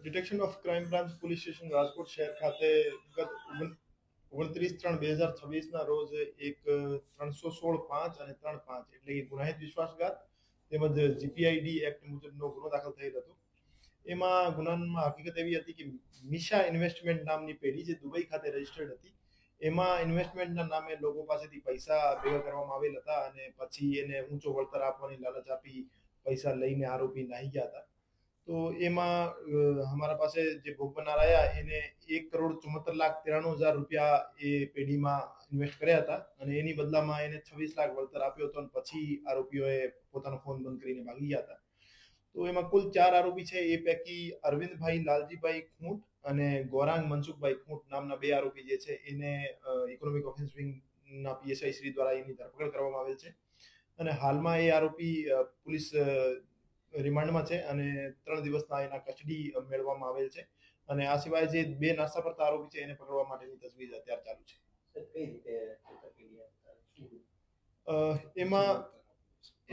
Detection of crime branch police station Rajkot શહેર ખાતે ગત 29/3/2026 રોજ એક 316(5) અને 3(5) એટલે કે ગુનાહિત વિશ્વાસઘાત તેમજ જીપીઆઈડી એક્ટ મુજબનો ગુનો દાખલ થયેલ હતો. એમાં ગુનામાં હકીકત એવી હતી કે મિશા ઇન્વેસ્ટમેન્ટ નામની પેઢી જે દુબઈ ખાતે રજીસ્ટર્ડ હતી, એમાં ઇન્વેસ્ટમેન્ટના નામે લોકો પાસેથી પૈસા ભેગા કરવામાં આવેલ હતા અને પછી એને ઊંચો વળતર આપવાની લાલચ આપી પૈસા લઈને આરોપી નાહી ગયા હતા. તો એમાં અમારા પાસે જે ભોગ બનનાર આવ્યા એને 1,74,93,000 રૂપિયા એ પેઢીમાં ઇન્વેસ્ટ કર્યા હતા અને એની બદલામાં એને 26 લાખ વળતર આપ્યો હતો અને પછી આરોપીઓએ પોતાનો ફોન બંધ કરીને ભાગી ગયા હતા. તો એમાં કુલ 4 આરોપી છે. એ પૈકી અરવિંદભાઈ લાલજીભાઈ ખૂંટ અને ગોરાંગ મનસુખભાઈ ખૂંટ નામના 2 આરોપી જે છે એને ઇકોનોમિક ઓફેન્સ વિંગના પીએસઆઈ શ્રી દ્વારા એની ધરપકડ કરવામાં આવેલ છે અને હાલમાં એ આરોપી પોલીસ રિમાન્ડમાં છે અને 3 દિવસના એના કસ્ટડી મેળવવામાં આવેલ છે અને આ સિવાય જે 2 નાસ્તા પડતા આરોપી છે એને પકડવા માટેની તજવીજ અત્યારે ચાલુ છે.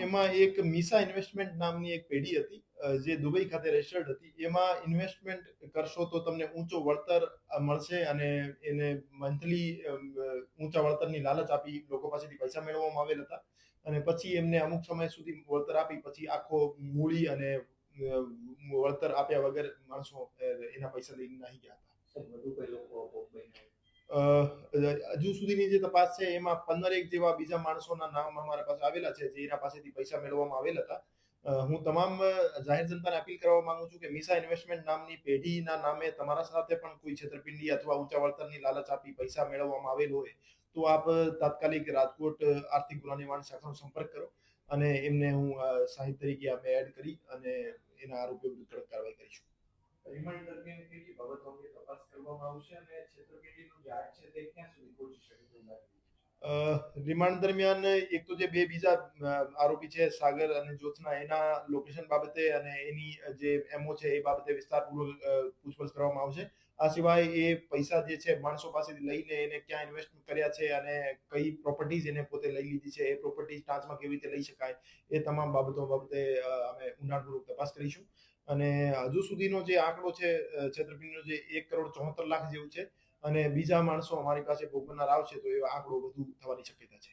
એમાં એક મિશા ઇન્વેસ્ટમેન્ટ નામની એક પેઢી હતી જે દુબઈ ખાતે રજીસ્ટર્ડ હતી. એમાં ઇન્વેસ્ટમેન્ટ કરશો તો તમને ઊંચો વળતર મળશે અને એને મંથલી ઊંચા વળતરની લાલચ આપી લોકો પાસેથી પૈસા મેળવવામાં આવેલ હતા અને પછી એમને અમુક સમય સુધી વળતર આપી પછી આખો મૂડી અને વળતર આપ્યા વગર માણસો એના પૈસા લઈને નાહી ગયા હતા. હજુ સુધીની જે તપાસ છે એમાં 15 જેવા બીજા માણસોના નામ અમારા પાસે આવેલા છે જે એના પાસેથી પૈસા મેળવવામાં આવેલ હતા. હું તમામ જાહેર જનતાને અપીલ કરવા માંગુ છું કે મિશા ઇન્વેસ્ટમેન્ટ નામની પેઢીના નામે તમારા સાથે પણ કોઈ છેતરપિંડી અથવા ઊંચા વળતરની લાલચ આપી પૈસા મેળવવામાં આવેલ હોય તો આપ તાત્કાલિક રાજકોટ આર્થિક ગુના નિવારણ શાખાનો સંપર્ક કરો અને એમને હું સાહિત્ય તરીકે આપણે એડ કરી અને એના આરોપીઓ વિરુદ્ધ કડક કાર્યવાહી કરીશું. રિમાન્ડ દરમિયાન કેટલી બાબતો અંગે તપાસ કરવામાં આવશે અને છેતરપિંડીનો જે આગ છે તે ક્યાં સુધી પહોંચી શકે છે? રિમાન્ડ દરમિયાન એક તો જે 2 બીજા આરોપી છે સાગર અને જ્યોત્સના એના લોકેશન બાબતે અને એની જે એમઓ છે એ બાબતે વિસ્તારપૂર્વક પૂછપરછ કરવામાં આવશે. આ સિવાય એ પૈસા જે છે માણસો પાસેથી લઈને એને ક્યાં ઇન્વેસ્ટ કર્યા છે અને કઈ પ્રોપર્ટીઝ એને પોતે લઈ લીધી છે, એ પ્રોપર્ટીઝ ટાંચમાં કેવી રીતે લઈ શકાય, એ તમામ બાબતો બાબતે અમે ઊંડાણપૂર્વક તપાસ કરીશું અને હજુ સુધીનો જે આંકડો છે છેતરપિંડીનો જે 1,74,00,000 જેવું છે અને બીજા માણસો અમારી પાસે ભોગ બનનાર આવશે તો એ આંકડો વધુ થવાની શક્યતા છે.